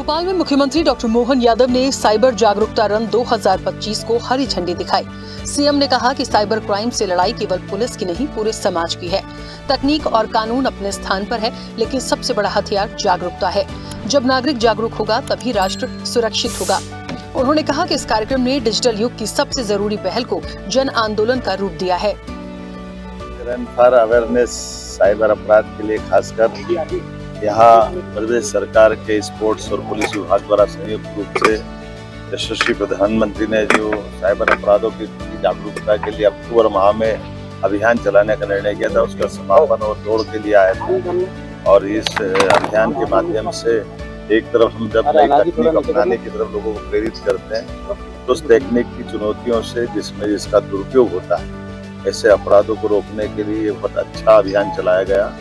भोपाल में मुख्यमंत्री डॉक्टर मोहन यादव ने साइबर जागरूकता रन 2025 को हरी झंडी दिखाई। सीएम ने कहा कि साइबर क्राइम से लड़ाई केवल पुलिस की नहीं, पूरे समाज की है। तकनीक और कानून अपने स्थान पर है, लेकिन सबसे बड़ा हथियार जागरूकता है। जब नागरिक जागरूक होगा तभी राष्ट्र सुरक्षित होगा। उन्होंने कहा कि इस कार्यक्रम ने डिजिटल युग की सबसे जरूरी पहल को जन आंदोलन का रूप दिया है। रन फॉर अवेयरनेस साइबर अपराध के लिए खासकर यहाँ प्रदेश सरकार के स्पोर्ट्स और पुलिस विभाग द्वारा संयुक्त रूप से यशस्वी प्रधानमंत्री ने जो साइबर अपराधों की जागरूकता के लिए अक्टूबर माह में अभियान चलाने का निर्णय किया था, उसका समापन और दौड़ के लिए आए थे। और इस अभियान के माध्यम से एक तरफ हम जब नई तकनीक अपनाने की तरफ लोगों को प्रेरित करते हैं, तो उस तकनीक की चुनौतियों से जिसका दुरुपयोग होता है, ऐसे अपराधों को रोकने के लिए बहुत अच्छा अभियान चलाया गया।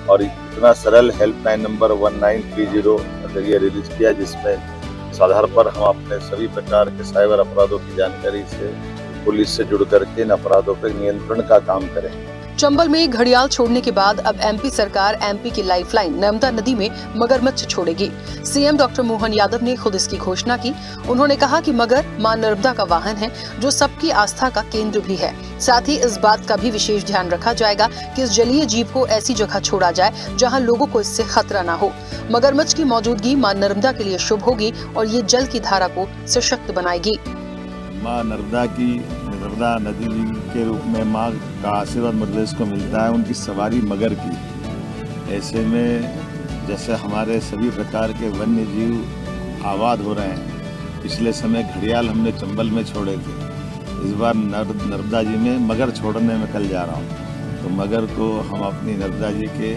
और इतना सरल हेल्पलाइन नंबर 1930 का जरिए रिलीज किया, जिसमें इस आधार पर हम अपने सभी प्रकार के साइबर अपराधों की जानकारी से पुलिस से जुड़ करके इन अपराधों पर नियंत्रण का काम करें। चंबल में घड़ियाल छोड़ने के बाद अब एमपी सरकार एमपी की लाइफलाइन नर्मदा नदी में मगरमच्छ छोड़ेगी। सीएम डॉक्टर मोहन यादव ने खुद इसकी घोषणा की। उन्होंने कहा कि मगर मां नर्मदा का वाहन है, जो सबकी आस्था का केंद्र भी है। साथ ही इस बात का भी विशेष ध्यान रखा जाएगा कि इस जलीय जीव को ऐसी जगह छोड़ा जाए जहाँ लोगों को इससे खतरा न हो। मगरमच्छ की मौजूदगी मां नर्मदा के लिए शुभ होगी और ये जल की धारा को सशक्त बनाएगी। माँ नर्मदा नदी के रूप में माँ का आशीर्वाद मध्यप्रदेश को मिलता है, उनकी सवारी मगर की। ऐसे में जैसे हमारे सभी प्रकार के वन्य जीव आबाद हो रहे हैं, पिछले समय घड़ियाल हमने चंबल में छोड़े थे, इस बार नर्मदा जी में मगर छोड़ने में कल जा रहा हूँ। तो मगर को हम अपनी नर्मदा जी के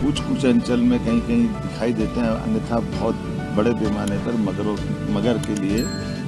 कुछ अंचल में कहीं कहीं दिखाई देते हैं, अन्यथा बहुत बड़े पैमाने पर मगर के लिए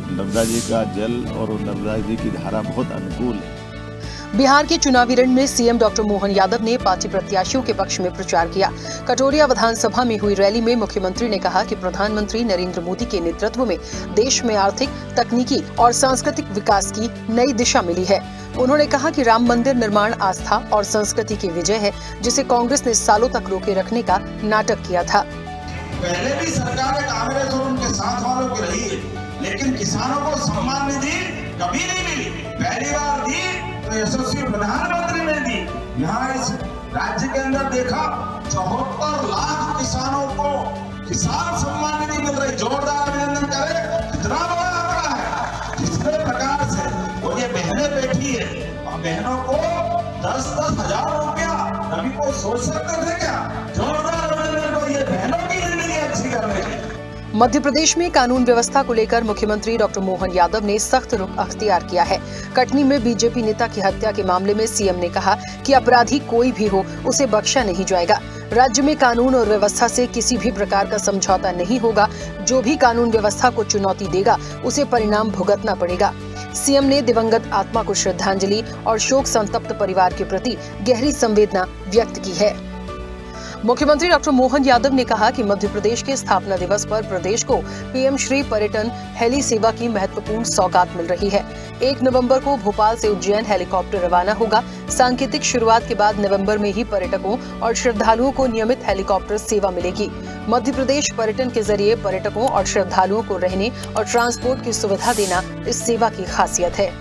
नर्मदा जी का जल और नर्मदा जी की धारा बहुत अनुकूल है। बिहार के चुनावी रण में सीएम डॉक्टर मोहन यादव ने पार्टी प्रत्याशियों के पक्ष में प्रचार किया। कटोरिया विधानसभा में हुई रैली में मुख्यमंत्री ने कहा कि प्रधानमंत्री नरेंद्र मोदी के नेतृत्व में देश में आर्थिक, तकनीकी और सांस्कृतिक विकास की नई दिशा मिली है। उन्होंने कहा कि राम मंदिर निर्माण आस्था और संस्कृति की विजय है, जिसे कांग्रेस ने सालों तक रोके रखने का नाटक किया था। पहले भी सरकार कांग्रेस और उनके साथ वालों की रही, लेकिन किसानों को सम्मान निधि कभी नहीं मिली। पहली बार दी तो यशस्वी प्रधानमंत्री ने दी। यहाँ इस राज्य के अंदर देखा 74 लाख किसानों को किसान सम्मान निधि मिल रही। जोरदार अभिनंदन करें, कितना बड़ा आंकड़ा है। जिस प्रकार से वो ये बहनें बैठी है, और बहनों को 10-10 हजार रुपया कभी कोई सोच सकते थे क्या? जोरदार अभिनंदन को ये बहनों की जिंदगी अच्छी कर रही है। मध्य प्रदेश में कानून व्यवस्था को लेकर मुख्यमंत्री डॉक्टर मोहन यादव ने सख्त रुख अख्तियार किया है। कटनी में बीजेपी नेता की हत्या के मामले में सीएम ने कहा कि अपराधी कोई भी हो, उसे बख्शा नहीं जाएगा। राज्य में कानून और व्यवस्था से किसी भी प्रकार का समझौता नहीं होगा। जो भी कानून व्यवस्था को चुनौती देगा, उसे परिणाम भुगतना पड़ेगा। सीएम ने दिवंगत आत्मा को श्रद्धांजलि और शोक संतप्त परिवार के प्रति गहरी संवेदना व्यक्त की है। मुख्यमंत्री डॉक्टर मोहन यादव ने कहा कि मध्य प्रदेश के स्थापना दिवस पर प्रदेश को पीएम श्री पर्यटन हेली सेवा की महत्वपूर्ण सौगात मिल रही है। 1 नवंबर को भोपाल से उज्जैन हेलीकॉप्टर रवाना होगा। सांकेतिक शुरुआत के बाद नवंबर में ही पर्यटकों और श्रद्धालुओं को नियमित हेलीकॉप्टर सेवा मिलेगी। मध्य प्रदेश पर्यटन के जरिए पर्यटकों और श्रद्धालुओं को रहने और ट्रांसपोर्ट की सुविधा देना इस सेवा की खासियत है।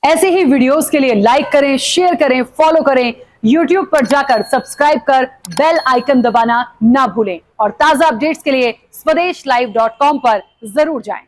ऐसे ही वीडियोस के लिए लाइक करें, शेयर करें, फॉलो करें। YouTube पर जाकर सब्सक्राइब कर बेल आइकन दबाना ना भूलें और ताजा अपडेट्स के लिए swedeshlive.com पर जरूर जाएं।